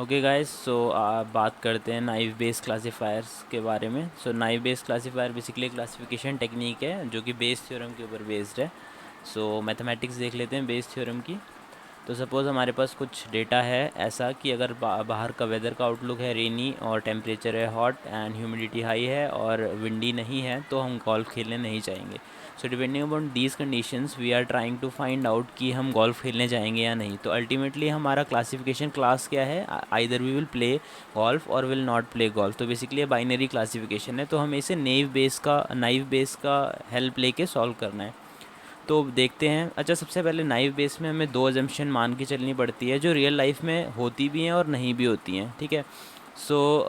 Okay guys, सो बात करते हैं नाइव बेस्ड क्लासीफायर्स के बारे में। So naive based classifier basically classification technique है जो कि बेस थ्योरम के ऊपर बेस्ड है। सो मैथमेटिक्स देख लेते हैं बेस थ्योरम की। तो सपोज़ हमारे पास कुछ डेटा है ऐसा कि अगर बाहर का वेदर का आउटलुक है रेनी और टेम्परेचर है हॉट एंड ह्यूमिडिटी हाई है और विंडी नहीं है, तो हम गोल्फ खेलने नहीं जाएंगे। So depending upon these conditions we are trying to find out कि हम गोल्फ खेलने जाएंगे या नहीं। तो अल्टीमेटली हमारा क्लासिफिकेशन क्लास क्या है, either we will play golf और विल नॉट प्ले गोल्फ। तो बेसिकली बाइनरी क्लासिफिकेशन है, तो हमें इसे नाइव बेस का हेल्प लेके सॉल्व करना है। तो देखते हैं। अच्छा, सबसे पहले नाइव बेस में हमें दो एजम्पशन मान के चलनी पड़ती है जो रियल लाइफ में होती भी हैं और नहीं भी होती हैं, ठीक है। सो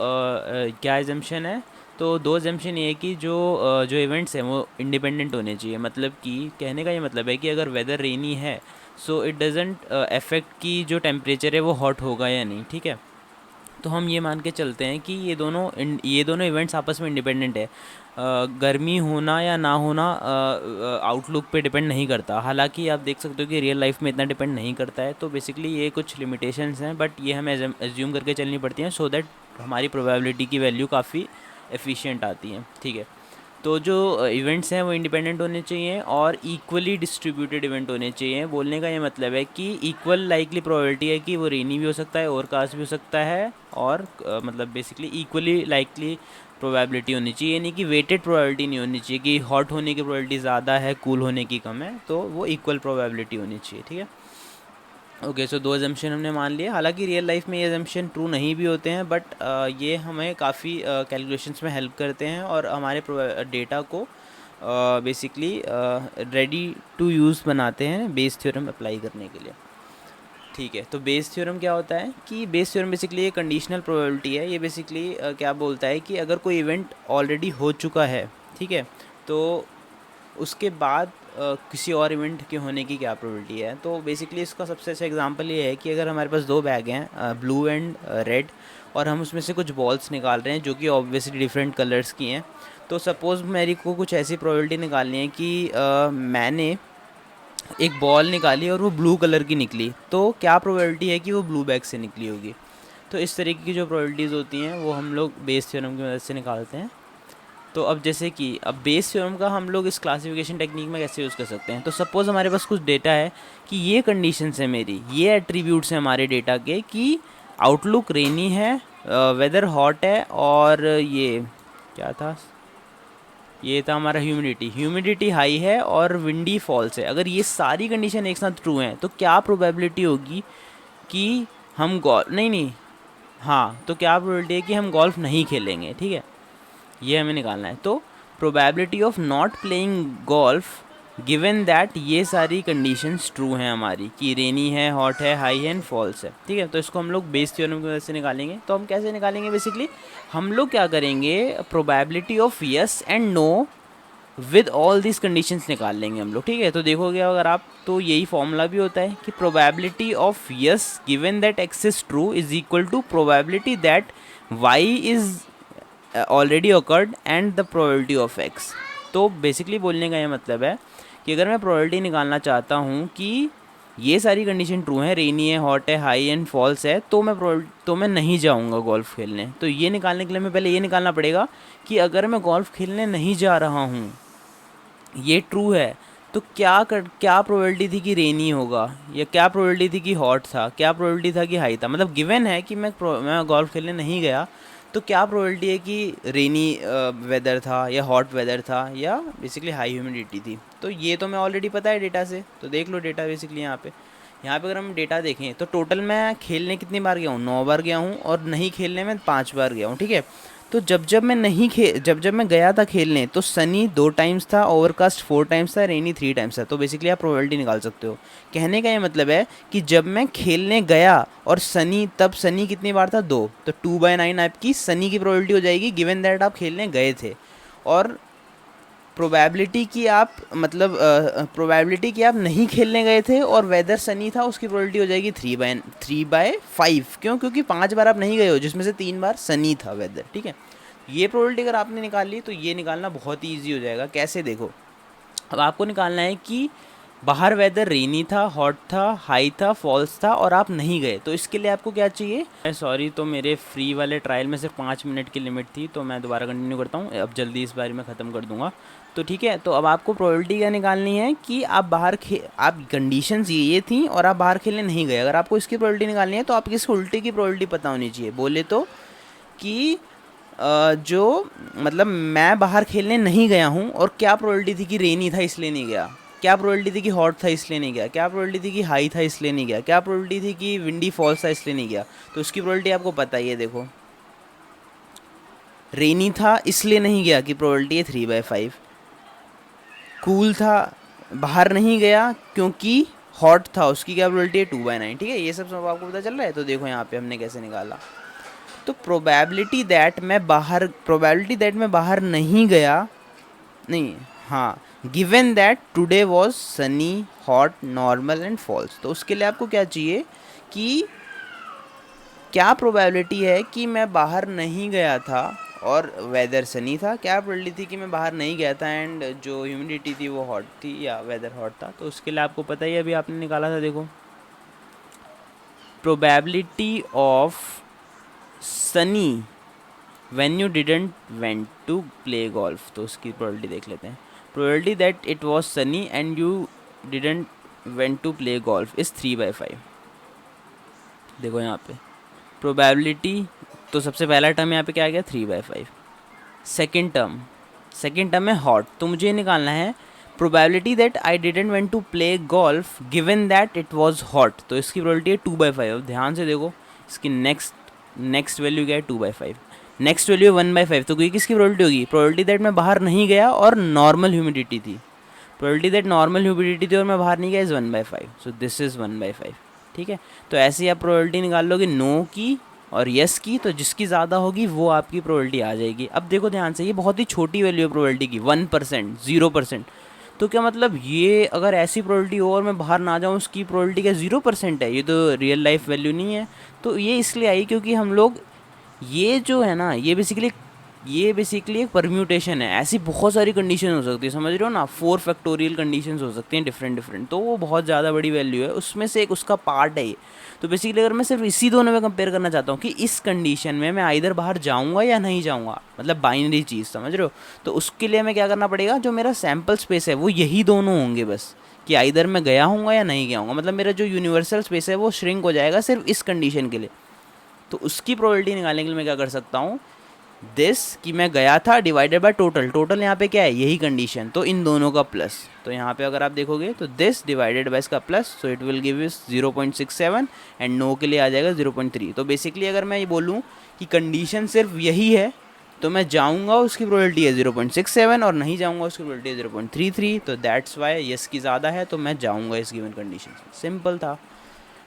क्या एजम्पशन है? तो दो एजम्पशन ये है कि जो इवेंट्स हैं वो इंडिपेंडेंट होने चाहिए। मतलब कि कहने का ये मतलब है कि अगर वेदर रेनी है सो इट डजेंट अफेक्ट कि जो टेम्परेचर है वो हॉट होगा या नहीं, ठीक है। तो हम ये मान के चलते हैं कि ये दोनों इवेंट्स आपस में इंडिपेंडेंट है। गर्मी होना या ना होना आउटलुक पे डिपेंड नहीं करता। हालांकि आप देख सकते हो कि रियल लाइफ में इतना डिपेंड नहीं करता है। तो बेसिकली ये कुछ लिमिटेशंस हैं, बट ये हमें एज्यूम करके चलनी पड़ती हैं सो दैट हमारी प्रोबेबिलिटी की वैल्यू काफ़ी एफिशिएंट आती है, ठीक है। तो जो इवेंट्स हैं वो इंडिपेंडेंट होने चाहिए और इक्वली डिस्ट्रीब्यूटेड इवेंट होने चाहिए। बोलने का ये मतलब है कि इक्वल लाइकली प्रोबेबिलिटी है कि वो रेनी भी हो सकता है, ओवरकास्ट भी हो सकता है, और मतलब बेसिकली इक्वली लाइकली प्रोबेबिलिटी होनी चाहिए। यानी कि वेटेड प्रोबेबिलिटी नहीं होनी चाहिए कि हॉट होने की प्रोबेबिलिटी ज़्यादा है कूल होने की कम है। तो वो इक्वल प्रोबेबिलिटी होनी चाहिए, ठीक है। ओके, सो दो एजम्पशन हमने मान लिए। हालांकि रियल लाइफ में ये एजम्पशन ट्रू नहीं भी होते हैं, बट ये हमें काफ़ी कैलकुलेशंस में हेल्प करते हैं और हमारे डेटा को बेसिकली रेडी टू यूज़ बनाते हैं बेस थ्योरम अप्लाई करने के लिए, ठीक है। तो बेस थ्योरम क्या होता है कि बेस थ्योरम बेसिकली एक कंडीशनल प्रोबेबिलिटी है। ये बेसिकली क्या बोलता है कि अगर कोई इवेंट ऑलरेडी हो चुका है, ठीक है, तो उसके बाद किसी और इवेंट के होने की क्या प्रोबेबिलिटी है। तो बेसिकली इसका सबसे अच्छा एग्जांपल ये है कि अगर हमारे पास दो बैग हैं, ब्लू एंड रेड, और हम उसमें से कुछ बॉल्स निकाल रहे हैं जो कि ऑब्वियसली डिफरेंट कलर्स की हैं। तो सपोज़ मेरी को कुछ ऐसी प्रोबेबिलिटी निकालनी है कि मैंने एक बॉल निकाली और वो ब्लू कलर की निकली, तो क्या प्रोबेबिलिटी है कि वो ब्लू बैग से निकली होगी। तो इस तरीके की जो प्रोबेबिलिटीज़ होती हैं वो हम लोग बेस थ्योरम की मदद से निकालते हैं। तो अब जैसे कि अब बेस थ्योरम का हम लोग इस क्लासिफिकेशन टेक्निक में कैसे यूज़ कर सकते हैं। तो सपोज़ हमारे पास कुछ डेटा है कि ये कंडीशंस है मेरी, ये एट्रीब्यूट्स हैं हमारे डेटा के कि आउटलुक रेनी है, वेदर हॉट है, और ये क्या था, ये था हमारा ह्यूमिडिटी ह्यूमिडिटी हाई है और विंडी फॉल्स है। अगर ये सारी कंडीशन एक साथ ट्रू हैं तो क्या प्रोबेबिलिटी होगी कि हम गोल्फ नहीं नहीं हाँ, तो क्या प्रोबेबिलिटी है कि हम गोल्फ नहीं खेलेंगे, ठीक है। ये हमें निकालना है। तो probability of not playing golf given that ये सारी कंडीशंस ट्रू हैं हमारी कि रेनी है, हॉट है, हाई है एंड फॉल्स है, ठीक है। तो इसको हम लोग बेस थ्योरम की वजह से निकालेंगे। तो हम कैसे निकालेंगे? बेसिकली हम लोग क्या करेंगे, probability of yes and know with all this conditions निकाल लेंगे हम लोग, ठीक है। तो देखोगे अगर आप, तो यही फॉर्मूला भी होता है कि probability of yes given that X is true is equal to probability that Y is already occurred and the probability of X. तो बेसिकली बोलने का ये मतलब है कि अगर मैं प्रोबेबिलिटी निकालना चाहता हूँ कि ये सारी कंडीशन ट्रू हैं, रेनी है, हॉट है, हाई एंड फॉल्स है, तो मैं नहीं जाऊँगा गोल्फ़ खेलने। तो ये निकालने के लिए मैं पहले ये निकालना पड़ेगा कि अगर मैं गोल्फ़ खेलने नहीं जा रहा हूँ, ये ट्रू है, तो क्या प्रोबेबिलिटी थी कि रेनी होगा, या क्या प्रोबेबिलिटी थी कि हॉट था, क्या प्रोबेबिलिटी था कि हाई था। मतलब गिवन है कि मैं गोल्फ खेलने नहीं गया, तो क्या प्रोबेबिलिटी है कि रेनी वेदर था या हॉट वेदर था या बेसिकली हाई ह्यूमिडिटी थी। तो ये तो मैं ऑलरेडी पता है डेटा से। तो देख लो डेटा बेसिकली यहाँ पे अगर हम डेटा देखें तो टोटल मैं खेलने कितनी बार गया हूँ, 9 बार गया हूँ, और नहीं खेलने में 5 बार गया हूँ, ठीक है। तो जब मैं गया था खेलने तो सनी 2 टाइम्स था, ओवरकास्ट 4 टाइम्स था, रेनी 3 टाइम्स था। तो बेसिकली आप प्रोबेबिलिटी निकाल सकते हो। कहने का ये मतलब है कि जब मैं खेलने गया और सनी कितनी बार था, 2, तो 2/9 आपकी सनी की प्रोबेबिलिटी हो जाएगी गिवन दैट आप खेलने गए थे। और प्रोबेबिलिटी कि आप नहीं खेलने गए थे और वेदर सनी था, उसकी प्रोबेबिलिटी हो जाएगी 3/5। क्यों? क्योंकि 5 बार आप नहीं गए हो जिसमें से 3 बार सनी था वेदर, ठीक है। ये प्रोबेबिलिटी अगर आपने निकाल ली तो ये निकालना बहुत ही ईजी हो जाएगा। कैसे? देखो, अब आपको निकालना है कि बाहर वेदर रेनी था, हॉट था, हाई था, फॉल्स था और आप नहीं गए, तो इसके लिए आपको क्या चाहिए। सॉरी, तो मेरे फ्री वाले ट्रायल में सिर्फ 5 मिनट की लिमिट थी, तो मैं दोबारा कंटिन्यू करता हूँ, अब जल्दी इस बारे में ख़त्म कर दूंगा। तो ठीक है, तो अब आपको प्रोबेबिलिटी क्या निकालनी है कि आप आप कंडीशंस ये थी और आप बाहर खेलने नहीं गए। अगर आपको इसकी प्रोबेबिलिटी निकालनी है तो आपकी इसकी उल्टे की प्रोबेबिलिटी पता होनी चाहिए। बोले तो कि जो मतलब मैं बाहर खेलने नहीं गया हूँ और क्या प्रोबेबिलिटी थी कि रेनी था इसलिए नहीं गया, क्या प्रोबेबिलिटी थी कि हॉट था इसलिए नहीं गया, क्या प्रोबेबिलिटी थी कि हाई था इसलिए नहीं गया, क्या प्रोबेबिलिटी थी कि विंडी फॉल्स था इसलिए नहीं गया। तो उसकी प्रोबेबिलिटी आपको पता ही है। देखो, रेनी था इसलिए नहीं गया कि प्रोबेबिलिटी है 3/5। कूल था, बाहर नहीं गया क्योंकि हॉट था, उसकी क्या प्रोबेबिलिटी है 2/9। ठीक है, ये सब आपको पता चल रहा है। तो देखो यहाँ पे हमने कैसे निकाला। तो प्रोबेबिलिटी दैट मैं बाहर नहीं गया, नहीं, हाँ, given that today was sunny, hot, normal and false. तो उसके लिए आपको क्या चाहिए कि क्या प्रोबेबिलिटी है कि मैं बाहर नहीं गया था और वेदर सनी था, क्या प्रोबेबिलिटी थी कि मैं बाहर नहीं गया था एंड जो ह्यूमिडिटी थी वो हॉट थी या वेदर हॉट था। तो उसके लिए आपको पता ही है, अभी आपने निकाला था। देखो, probability of sunny when you didn't went to play golf, तो उसकी प्रोबेबिलिटी देख लेते हैं। Probability that it was sunny and you didn't went to play golf is 3/5। देखो यहाँ पे प्रोबेबिलिटी, तो सबसे पहला टर्म यहाँ पे क्या आ गया 3/5। सेकेंड टर्म है हॉट, तो मुझे ये निकालना है probability that I didn't went to play golf given that it was hot, तो इसकी प्रोबेबिलिटी है 2/5। अब ध्यान से देखो, इसकी नेक्स्ट वैल्यू क्या है 2/5, नेक्स्ट वैल्यू है 1/5। तो किसकी प्रोबेबिलिटी होगी, प्रोबेबिलिटी दैट मैं बाहर नहीं गया और नॉर्मल ह्यूमिडिटी थी, प्रोबेबिलिटी दैट नॉर्मल ह्यूमिडिटी थी और मैं बाहर नहीं गया इज़ 1/5। So this is 1/5। ठीक है, तो ऐसे ही आप प्रोबेबिलिटी निकाल लोगे नो की और यस की, तो जिसकी ज़्यादा होगी वो आपकी प्रोबेबिलिटी आ जाएगी। अब देखो ध्यान से, ये बहुत ही छोटी वैल्यू है प्रोबेबिलिटी की, 1%, 0%। तो क्या मतलब, ये अगर ऐसी प्रोबेबिलिटी हो और मैं बाहर ना जाऊँ, उसकी प्रोबेबिलिटी क्या 0% है? ये तो रियल लाइफ वैल्यू नहीं है। तो ये इसलिए आई क्योंकि हम लोग, ये जो है ना, ये बेसिकली एक परम्यूटेशन है। ऐसी बहुत सारी कंडीशन हो सकती है, समझ रहे हो ना, 4 फैक्टोरियल कंडीशंस हो सकती हैं डिफरेंट, तो वो बहुत ज़्यादा बड़ी वैल्यू है, उसमें से एक उसका पार्ट है ये। तो बेसिकली अगर मैं सिर्फ इसी दोनों में कंपेयर करना चाहता हूँ कि इस कंडीशन में मैं आइदर बाहर जाऊँगा या नहीं जाऊँगा, मतलब बाइनरी चीज़, समझ रहे हो, तो उसके लिए हमें क्या करना पड़ेगा, जो मेरा सैम्पल स्पेस है वो यही दोनों होंगे बस, कि आइदर मैं गया हूँगा या नहीं गया हूँगा। मतलब मेरा जो यूनिवर्सल स्पेस है वो श्रिंक हो जाएगा सिर्फ इस कंडीशन के लिए। तो उसकी प्रोबेबिलिटी निकालने के लिए मैं क्या कर सकता हूँ, दिस कि मैं गया था डिवाइडेड बाय टोटल यहाँ पे क्या है, यही कंडीशन, तो इन दोनों का प्लस। तो यहाँ पे अगर आप देखोगे तो दिस डिवाइडेड बाय इसका plus, so it will give you 0.67 and no के लिए आ जाएगा 0.3। तो बेसिकली अगर मैं ये बोलूँ कि कंडीशन सिर्फ यही है, तो मैं जाऊँगा उसकी प्रोबेबिलिटी है 0.67 और नहीं जाऊँगा उसकी प्रोबेबिलिटी है 0.33। तो दैट्स वाई यस की ज़्यादा है, तो मैं जाऊँगा इस गिवन कंडीशन से। सिंपल था।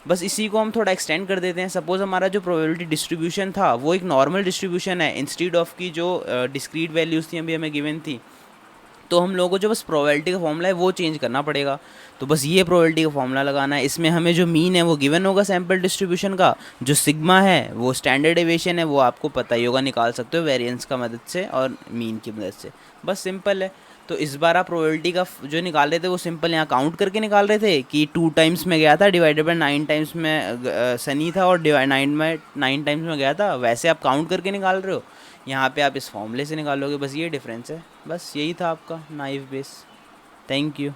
बस इसी को हम थोड़ा एक्सटेंड कर देते हैं। सपोज हमारा जो प्रोबेबिलिटी डिस्ट्रीब्यूशन था वो एक नॉर्मल डिस्ट्रीब्यूशन है, इंस्टीड ऑफ की जो डिस्क्रीट वैल्यूज़ थी अभी हमें गिवन थी, तो हम लोगों को जो बस प्रोबेबिलिटी का फॉर्मूला है वो चेंज करना पड़ेगा। तो बस ये प्रोबेबिलिटी का फॉर्मूला लगाना है। इसमें हमें जो मीन है वो गिवन होगा सैम्पल डिस्ट्रीब्यूशन का, जो सिग्मा है वो स्टैंडर्ड डेविएशन है, वो आपको पता ही होगा, निकाल सकते हो वेरिएंस का मदद से और मीन की मदद से। बस सिंपल है। तो इस बार आप प्रोबेबिलिटी का जो निकाल रहे थे वो सिंपल यहाँ काउंट करके निकाल रहे थे कि 2 टाइम्स में गया था डिवाइडेड बाई 9 टाइम्स में सनी था और 9 टाइम्स में गया था, वैसे आप काउंट करके निकाल रहे हो। यहाँ पे आप इस फॉर्मूले से निकालोगे, बस ये डिफरेंस है। बस यही था आपका नाइव बेस। Thank you.